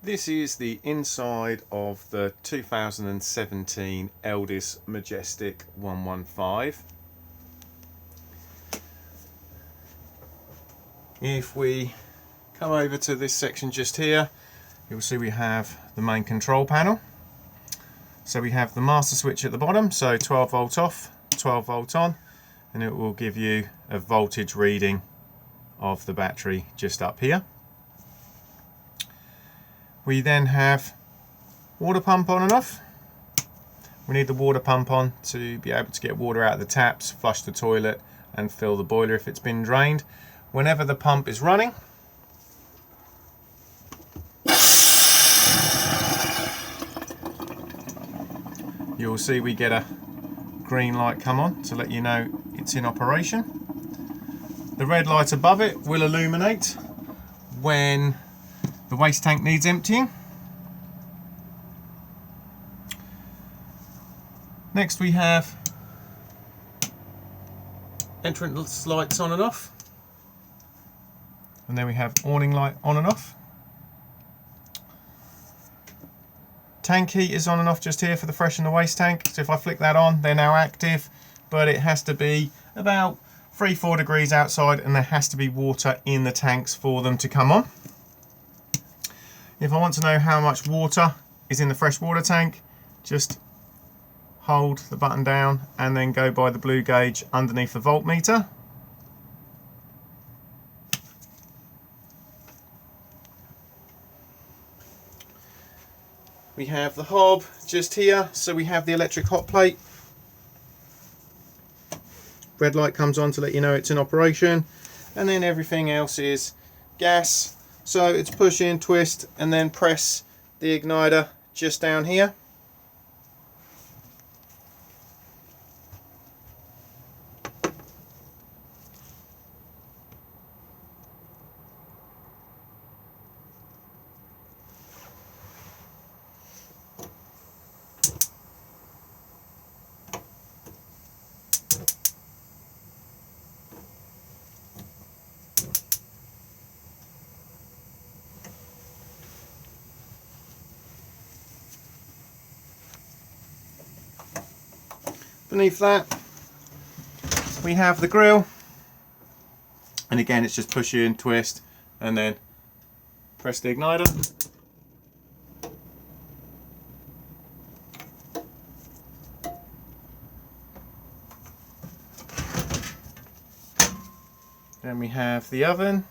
This is the inside of the 2017 Elddis Majestic 115. If we come over to this section just here, you'll see we have the main control panel. So we have the master switch at the bottom, so 12 volt off, 12 volt on, and it will give you a voltage reading of the battery just up here. We then have water pump on and off. We need the water pump on to be able to get water out of the taps, flush the toilet and fill the boiler if it's been drained. Whenever the pump is running, you'll see we get a green light come on to let you know it's in operation. The red light above it will illuminate when the waste tank needs emptying. Next we have entrance lights on and off. And then we have awning light on and off. Tank heat is on and off just here for the fresh and the waste tank. So if I flick that on, they're now active, but it has to be about 3-4 degrees outside and there has to be water in the tanks for them to come on. If I want to know how much water is in the fresh water tank, just hold the button down and then go by the blue gauge underneath the voltmeter. We have the hob just here, so we have the electric hot plate. Red light comes on to let you know it's in operation, and then everything else is gas. So it's push in, twist, and then press the igniter just down here. Beneath that we have the grill, and again it's just push in, twist, and then press the igniter. Then we have the oven.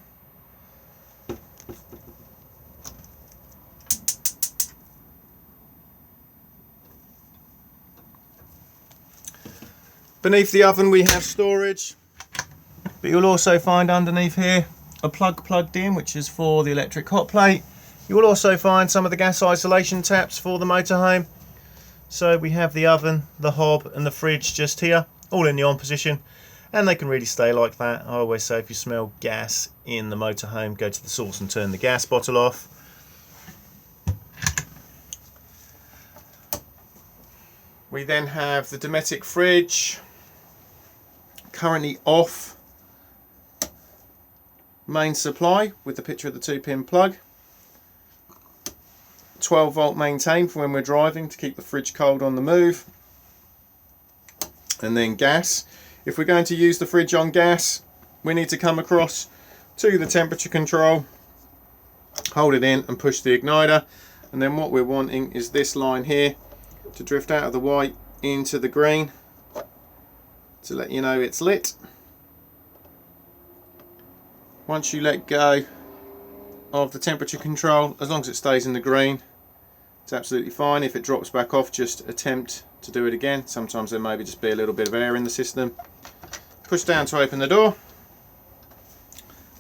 Beneath the oven we have storage, but you'll also find underneath here a plug plugged in, which is for the electric hot plate. You will also find some of the gas isolation taps for the motorhome. So we have the oven, the hob and the fridge just here, all in the on position, and they can really stay like that. I always say if you smell gas in the motorhome, go to the source and turn the gas bottle off. We then have the Dometic fridge, currently off main supply with the picture of the 2-pin plug. 12 volt maintained for when we're driving to keep the fridge cold on the move. And then gas. If we're going to use the fridge on gas, we need to come across to the temperature control, hold it in and push the igniter. And then what we're wanting is this line here to drift out of the white into the green to let you know it's lit. Once you let go of the temperature control, as long as it stays in the green, it's absolutely fine. If it drops back off, just attempt to do it again. Sometimes there may just be a little bit of air in the system. Push down to open the door,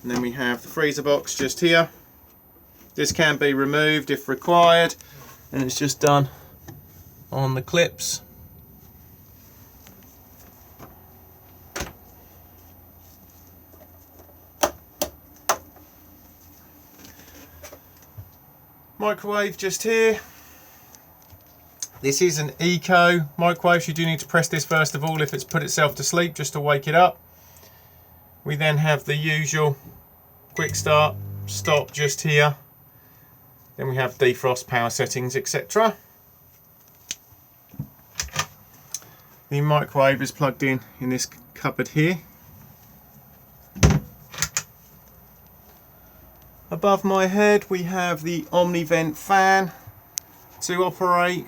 and then we have the freezer box just here. This can be removed if required, and it's just done on the clips. Microwave just here. This is an eco microwave, so you do need to press this first of all if it's put itself to sleep, just to wake it up. We then have the usual quick start, stop just here. Then we have defrost, power settings, etc. The microwave is plugged in this cupboard here. Above my head we have the Omnivent fan to operate.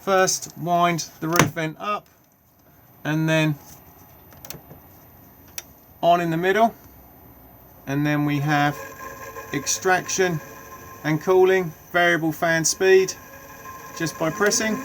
First wind the roof vent up and then on in the middle, and then we have extraction and cooling, variable fan speed just by pressing.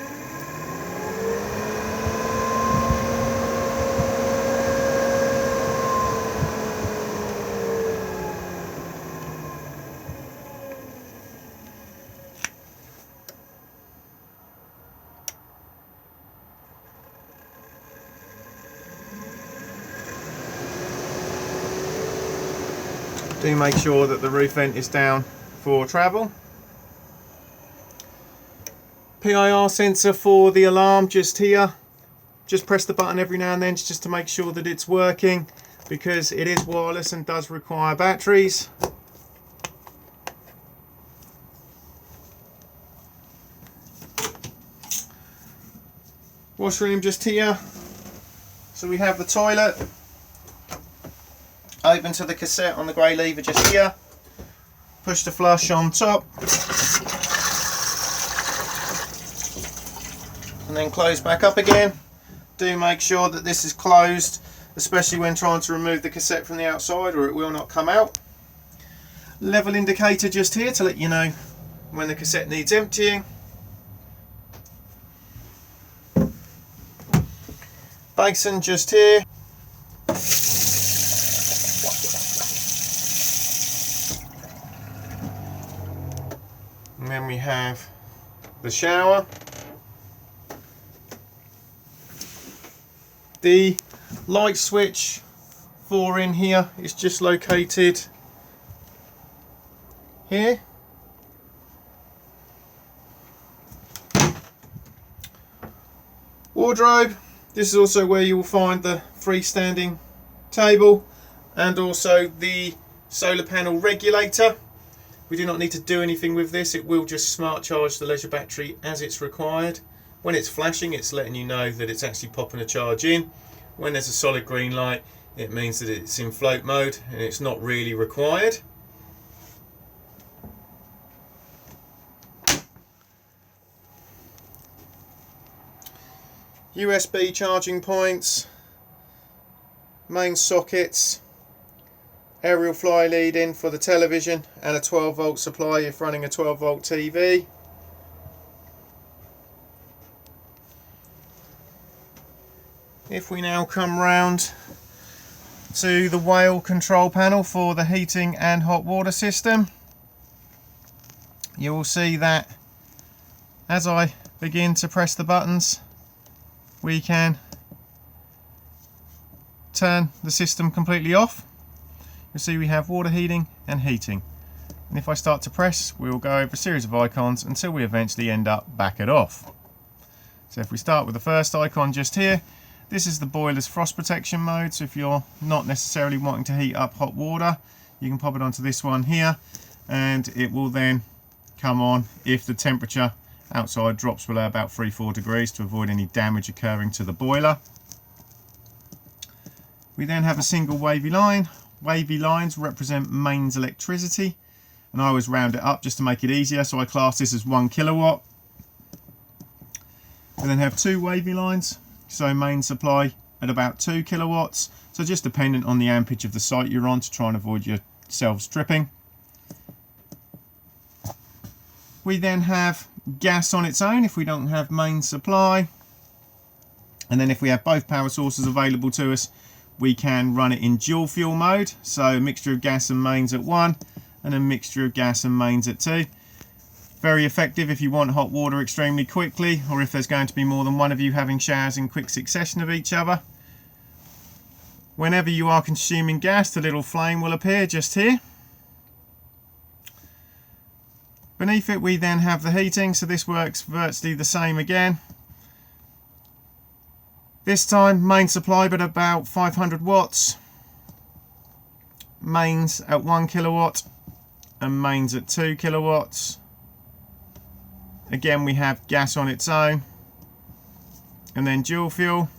Do make sure that the roof vent is down for travel. PIR sensor for the alarm just here. Just press the button every now and then just to make sure that it's working, because it is wireless and does require batteries. Washroom just here. So we have the toilet. Open to the cassette on the grey lever just here. Push the flush on top. And then close back up again. Do make sure that this is closed, especially when trying to remove the cassette from the outside, or it will not come out. Level indicator just here to let you know when the cassette needs emptying. Basin just here. And then we have the shower. The light switch for in here is just located here. Wardrobe. This is also where you will find the freestanding table and also the solar panel regulator. We do not need to do anything with this. It will just smart charge the leisure battery as it's required. When it's flashing, it's letting you know that it's actually popping a charge in. When there's a solid green light, it means that it's in float mode and it's not really required. USB charging points, main sockets, aerial fly lead in for the television, and a 12 volt supply if running a 12 volt TV. If we now come round to the whale control panel for the heating and hot water system, you will see that as I begin to press the buttons, we can turn the system completely off. You'll see we have water heating and heating, and if I start to press, we will go over a series of icons until we eventually end up back at off. So if we start with the first icon just here, this is the boiler's frost protection mode. So if you're not necessarily wanting to heat up hot water, you can pop it onto this one here, and it will then come on if the temperature outside drops below about 3-4 degrees to avoid any damage occurring to the boiler. We then have a single wavy line. Wavy lines represent mains electricity, and I always round it up just to make it easier, so I class this as 1 kilowatt. We then have two wavy lines, so main supply at about 2 kilowatts, so just dependent on the ampage of the site you're on to try and avoid yourselves tripping. We then have gas on its own if we don't have main supply, and then if we have both power sources available to us, we can run it in dual fuel mode, so a mixture of gas and mains at 1 and a mixture of gas and mains at 2. Very effective if you want hot water extremely quickly, or if there's going to be more than one of you having showers in quick succession of each other. Whenever you are consuming gas, the little flame will appear just here. Beneath it we then have the heating, so this works virtually the same again. This time main supply but about 500 watts. Mains at 1 kilowatt. and mains at 2 kilowatts. Again, we have gas on its own, and then dual fuel.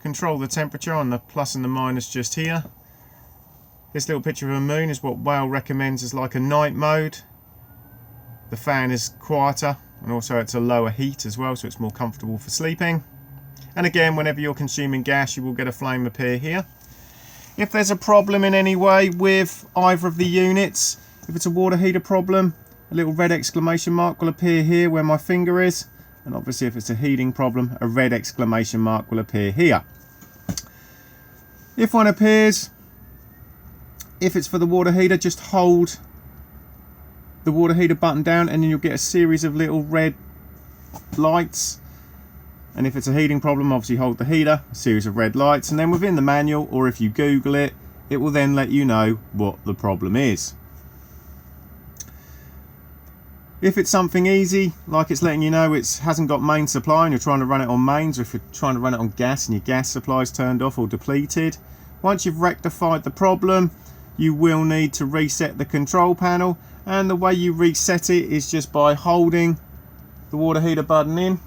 Control the temperature on the plus and the minus just here. This little picture of a moon is what Whale recommends as like a night mode. The fan is quieter, and also it's a lower heat as well, so it's more comfortable for sleeping. And again, whenever you're consuming gas, you will get a flame appear here. If there's a problem in any way with either of the units, if it's a water heater problem, a little red exclamation mark will appear here where my finger is. And obviously if it's a heating problem, a red exclamation mark will appear here. If one appears, if it's for the water heater, just hold the water heater button down and then you'll get a series of little red lights. And if it's a heating problem, obviously hold the heater, a series of red lights, and then within the manual, or if you Google it, it will then let you know what the problem is. If it's something easy, like it's letting you know it hasn't got main supply and you're trying to run it on mains, or if you're trying to run it on gas and your gas supply is turned off or depleted, once you've rectified the problem, you will need to reset the control panel. And the way you reset it is just by holding the water heater button in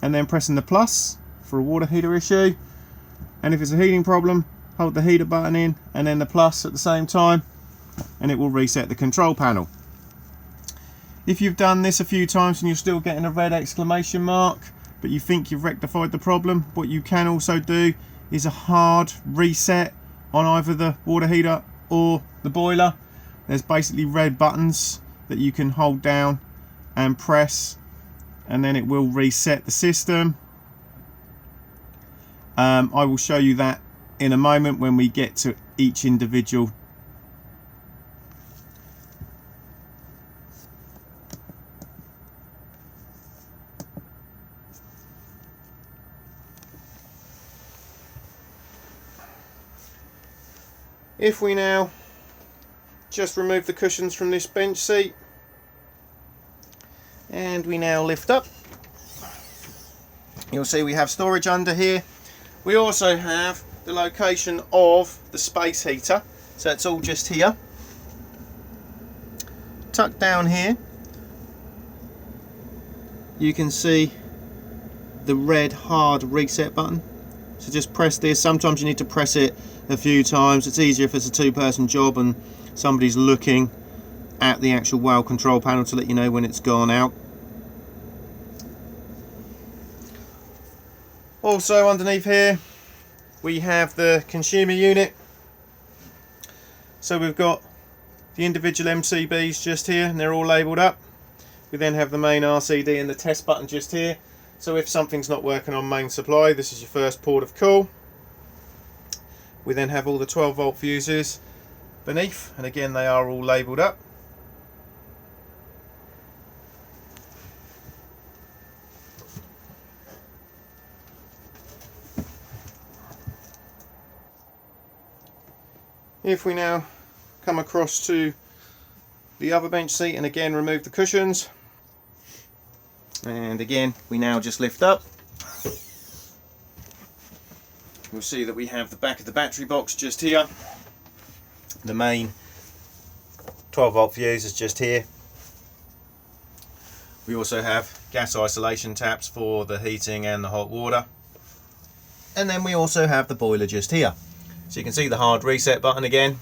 and then pressing the plus for a water heater issue. And if it's a heating problem, hold the heater button in and then the plus at the same time, and it will reset the control panel. If you've done this a few times and you're still getting a red exclamation mark, but you think you've rectified the problem, what you can also do is a hard reset on either the water heater or the boiler. There's basically red buttons that you can hold down and press, and then it will reset the system. I will show you that in a moment when we get to each individual. If we now just remove the cushions from this bench seat and we now lift up, you'll see we have storage under here. We also have the location of the space heater, so it's all just here. Tucked down here you can see the red hard reset button, so just press this. Sometimes you need to press it a few times. It's easier if it's a two-person job and somebody's looking at the actual Whale control panel to let you know when it's gone out. Also underneath here we have the consumer unit. So we've got the individual MCBs just here and they're all labelled up. We then have the main RCD and the test button just here. So if something's not working on main supply, this is your first port of call. We then have all the 12 volt fuses beneath, and again they are all labelled up. If we now come across to the other bench seat and again remove the cushions, and again we now just lift up, we'll see that we have the back of the battery box just here. The main 12 volt fuse is just here. We also have gas isolation taps for the heating and the hot water. And then we also have the boiler just here. So you can see the hard reset button again.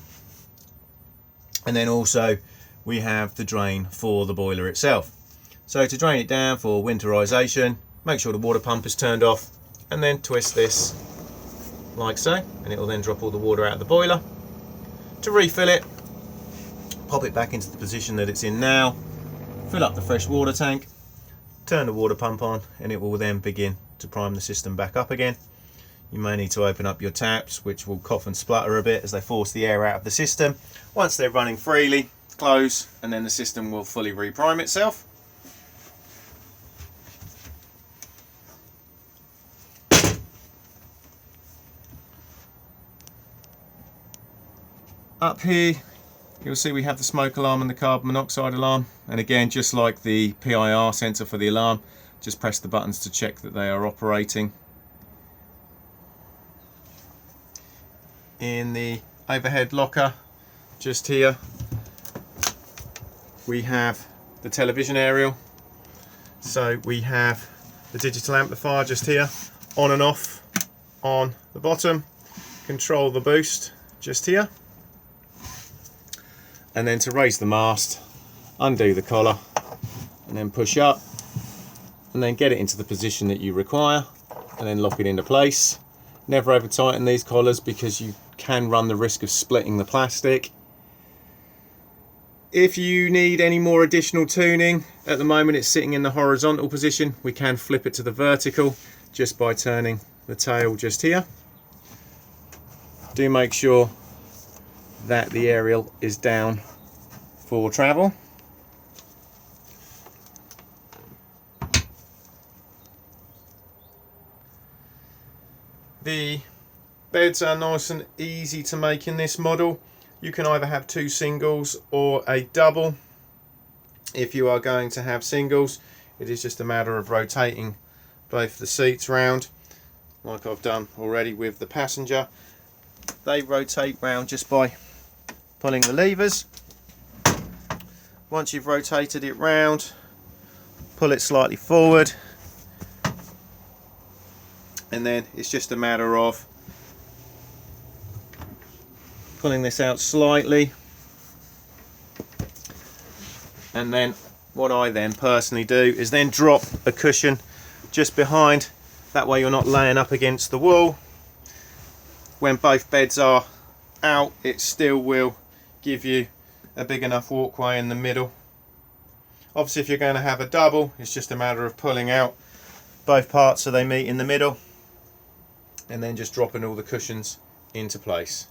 And then also we have the drain for the boiler itself. So to drain it down for winterization, make sure the water pump is turned off and then twist this like so, and it will then drop all the water out of the boiler. To refill it, pop it back into the position that it's in now, fill up the fresh water tank, turn the water pump on, and it will then begin to prime the system back up again. You may need to open up your taps, which will cough and splutter a bit as they force the air out of the system. Once they're running freely, close, and then the system will fully reprime itself. Up here you'll see we have the smoke alarm and the carbon monoxide alarm, and again, just like the PIR sensor for the alarm, just press the buttons to check that they are operating. In the overhead locker just here we have the television aerial. So we have the digital amplifier just here, on and off on the bottom. Control the boost just here. And then to raise the mast, undo the collar and then push up and then get it into the position that you require and then lock it into place. Never over tighten these collars because you can run the risk of splitting the plastic. If you need any more additional tuning, at the moment it's sitting in the horizontal position. We can flip it to the vertical just by turning the tail just here. Do make sure that the aerial is down for travel. The beds are nice and easy to make in this model. You can either have 2 singles or a double. If you are going to have singles, it is just a matter of rotating both the seats round, like I've done already with the passenger. They rotate round just by pulling the levers. Once you've rotated it round, pull it slightly forward, and then it's just a matter of pulling this out slightly. And then what I then personally do is then drop a cushion just behind, that way you're not laying up against the wall. When both beds are out, it still will give you a big enough walkway in the middle. Obviously if you're going to have a double, it's just a matter of pulling out both parts so they meet in the middle and then just dropping all the cushions into place.